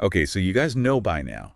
Okay, so you guys know by now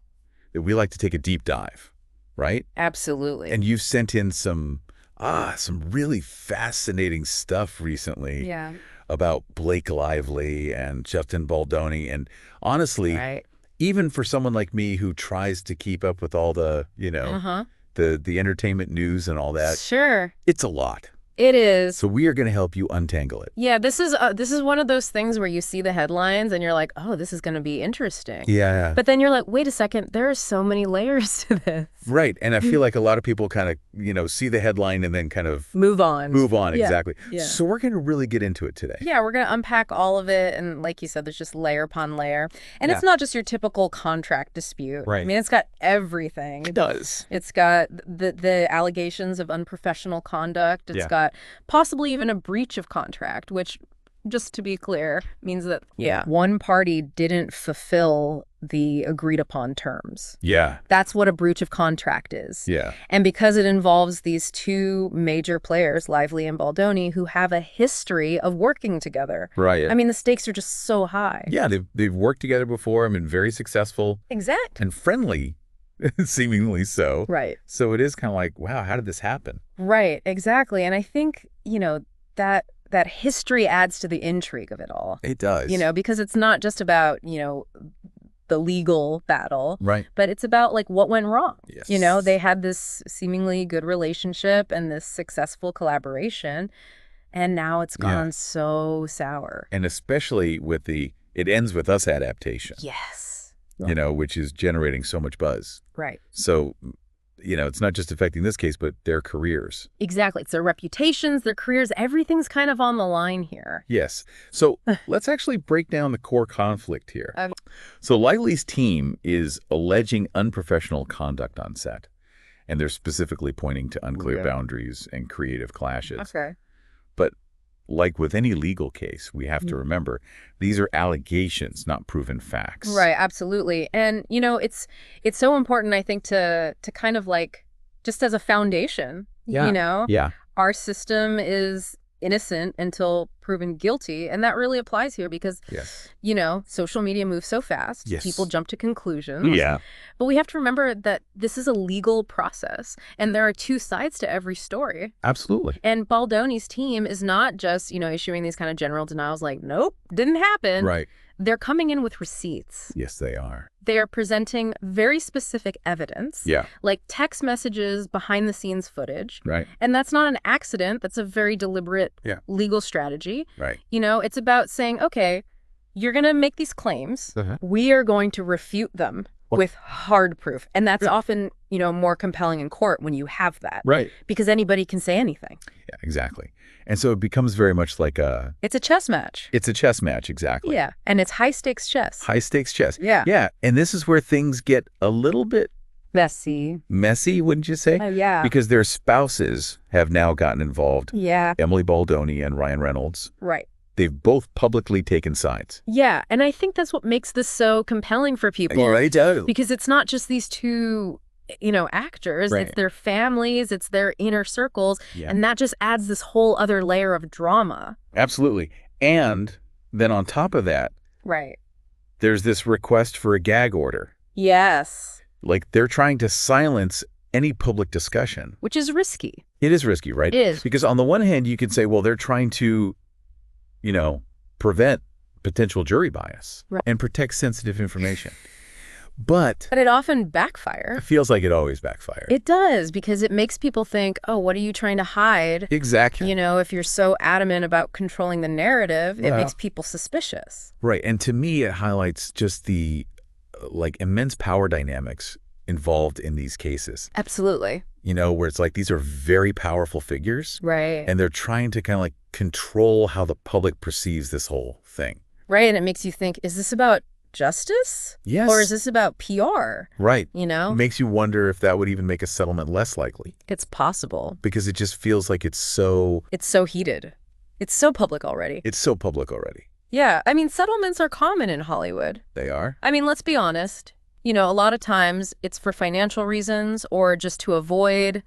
that we like to take a deep dive, right? Absolutely. And you've sent in some really fascinating stuff recently Yeah. about Blake Lively and Justin Baldoni. And honestly, Right. even for someone like me who tries to keep up with all the, Uh-huh. the entertainment news and all that, Sure. it's a lot. It is. So we are going to help you untangle it. Yeah, this is one of those things where you see the headlines and you're like, oh, this is going to be interesting. Yeah. But then you're like, wait a second, there are so many layers to this. Right. And I feel like a lot of people kind of, see the headline and then kind of Move on. move on. Yeah. Exactly. Yeah. So we're going to really get into it today. Yeah, we're going to unpack all of it. And like you said, there's just layer upon layer. And Yeah. it's not just your typical contract dispute. Right. I mean, it's got everything. It does. It's got the allegations of unprofessional conduct. It's Yeah. got possibly even a breach of contract, which, just to be clear, means that one party didn't fulfill the agreed upon terms. Yeah. That's what a breach of contract is. Yeah. And because it involves these two major players, Lively and Baldoni, who have a history of working together. Right. I mean, the stakes are just so high. Yeah, they've worked together before and been very successful Exactly. and friendly, seemingly so. Right. So it is kind of like, wow, how did this happen? Right, exactly. And I think, that history adds to the intrigue of it all. It does. Because it's not just about, the legal battle, Right. but it's about like what went wrong. Yes. They had this seemingly good relationship and this successful collaboration, and now it's gone so sour. And especially with it ends with Us adaptation. Yes. Which is generating so much buzz. Right. So, it's not just affecting this case, but their careers. Exactly. It's their reputations, their careers, everything's kind of on the line here. Yes. So let's actually break down the core conflict here. So Lively's team is alleging unprofessional conduct on set, and they're specifically pointing to unclear boundaries and creative clashes. Okay. But like with any legal case, we have to remember these are allegations, not proven facts. Right, absolutely. And, it's so important, I think, to kind of like, just as a foundation, Yeah. our system is innocent until proven guilty. And that really applies here because, Yes. social media moves so fast. Yes. People jump to conclusions. Yeah. But we have to remember that this is a legal process and there are two sides to every story. Absolutely. And Baldoni's team is not just, issuing these kind of general denials like, nope, didn't happen. Right. They're coming in with receipts. Yes, they are. They are presenting very specific evidence, Yeah. like text messages, behind-the-scenes footage. Right. And that's not an accident. That's a very deliberate legal strategy. Right. It's about saying, okay, you're going to make these claims. We are going to refute them with hard proof. And that's often, more compelling in court when you have that. Right. Because anybody can say anything. Yeah, exactly. And so it becomes very much like It's a chess match. It's a chess match, exactly. Yeah. And it's high-stakes chess. High-stakes chess. Yeah. Yeah. And this is where things get a little bit messy, wouldn't you say? Oh, yeah. Because their spouses have now gotten involved. Yeah. Emily Baldoni and Ryan Reynolds. Right. They've both publicly taken sides. Yeah, and I think that's what makes this so compelling for people. Right, totally. Because it's not just these two, actors. Right. It's their families, it's their inner circles, Yeah. and that just adds this whole other layer of drama. Absolutely. And then on top of that, Right. there's this request for a gag order. Yes. Like they're trying to silence any public discussion. Which is risky. It is risky, right? It is. Because on the one hand, you could say, well, they're trying to, prevent potential jury bias and protect sensitive information. But it often backfires. it feels like it always backfires. It does, because it makes people think, oh, what are you trying to hide? Exactly. If you're so adamant about controlling the narrative, it makes people suspicious. Right. And to me, it highlights just the immense power dynamics involved in these cases. Absolutely. Where it's like these are very powerful figures. Right. And they're trying to kind of control how the public perceives this whole thing. Right. And it makes you think, is this about justice? Yes. Or is this about PR? Right. It makes you wonder if that would even make a settlement less likely. It's possible. Because it just feels like it's so heated. It's so public already. Yeah. I mean, settlements are common in Hollywood. They are. I mean, let's be honest. A lot of times it's for financial reasons or just to avoid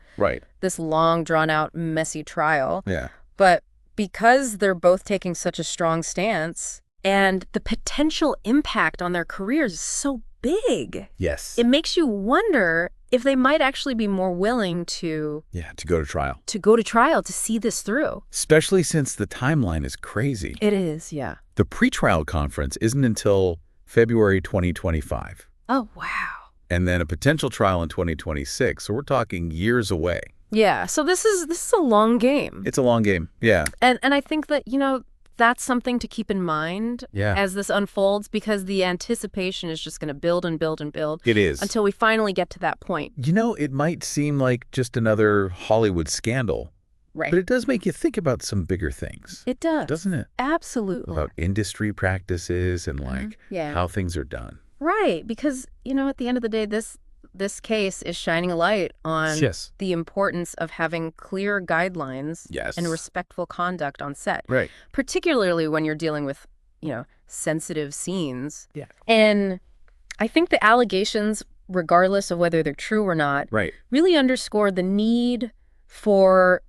this long, drawn-out, messy trial. Yeah. But because they're both taking such a strong stance, And the potential impact on their careers is so big. Yes. It makes you wonder if they might actually be more willing to... to go to trial. To go to trial, to see this through. Especially since the timeline is crazy. It is, yeah. The pretrial conference isn't until February 2025. Oh, wow. And then a potential trial in 2026. So we're talking years away. Yeah, so this is a long game. It's a long game, yeah. And I think that, that's something to keep in mind as this unfolds, because the anticipation is just going to build and build and build. It is. Until we finally get to that point. It might seem like just another Hollywood scandal. Right. But it does make you think about some bigger things. It does. Doesn't it? Absolutely. About industry practices and how things are done. Right, because, at the end of the day, this case is shining a light on the importance of having clear guidelines and respectful conduct on set. Right. Particularly when you're dealing with, sensitive scenes. Yeah. And I think the allegations, regardless of whether they're true or not, really underscore the need for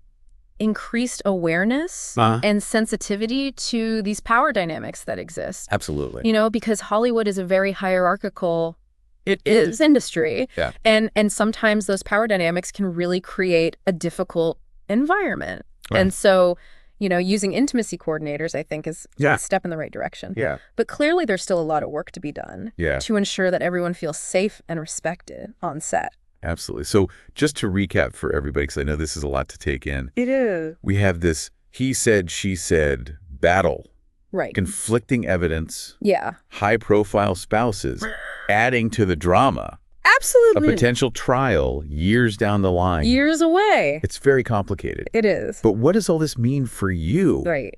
increased awareness and sensitivity to these power dynamics that exist. Absolutely. Because Hollywood is a very hierarchical industry. Yeah. And sometimes those power dynamics can really create a difficult environment. Right. And so, using intimacy coordinators, I think, is a step in the right direction. Yeah. But clearly there's still a lot of work to be done to ensure that everyone feels safe and respected on set. Absolutely. So just to recap for everybody, because I know this is a lot to take in. It is. We have this he said, she said battle. Right. Conflicting evidence. Yeah. High-profile spouses adding to the drama. Absolutely. A potential trial years down the line. Years away. It's very complicated. It is. But what does all this mean for you? Right.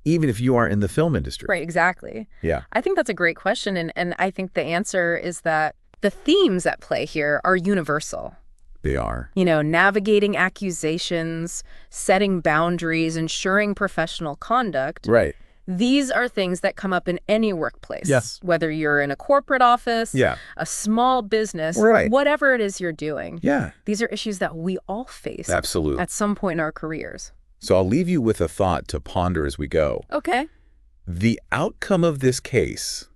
Even if you are in the film industry. Right, exactly. Yeah. I think that's a great question. And I think the answer is that the themes at play here are universal. They are. Navigating accusations, setting boundaries, ensuring professional conduct. Right. These are things that come up in any workplace. Yes. Whether you're in a corporate office, a small business, whatever it is you're doing. Yeah. These are issues that we all face. Absolutely. At some point in our careers. So I'll leave you with a thought to ponder as we go. Okay. The outcome of this case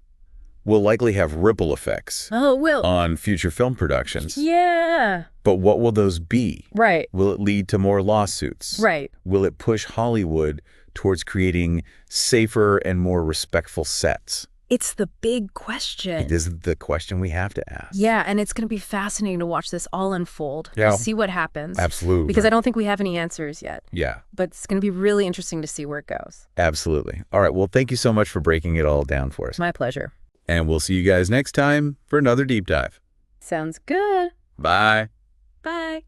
will likely have ripple effects on future film productions. Yeah. But what will those be? Right. Will it lead to more lawsuits? Right. Will it push Hollywood towards creating safer and more respectful sets? It's the big question. It is the question we have to ask. Yeah, and it's going to be fascinating to watch this all unfold. Yeah. To see what happens. Absolutely. Because I don't think we have any answers yet. Yeah. But it's going to be really interesting to see where it goes. Absolutely. All right. Well, thank you so much for breaking it all down for us. My pleasure. And we'll see you guys next time for another deep dive. Sounds good. Bye. Bye.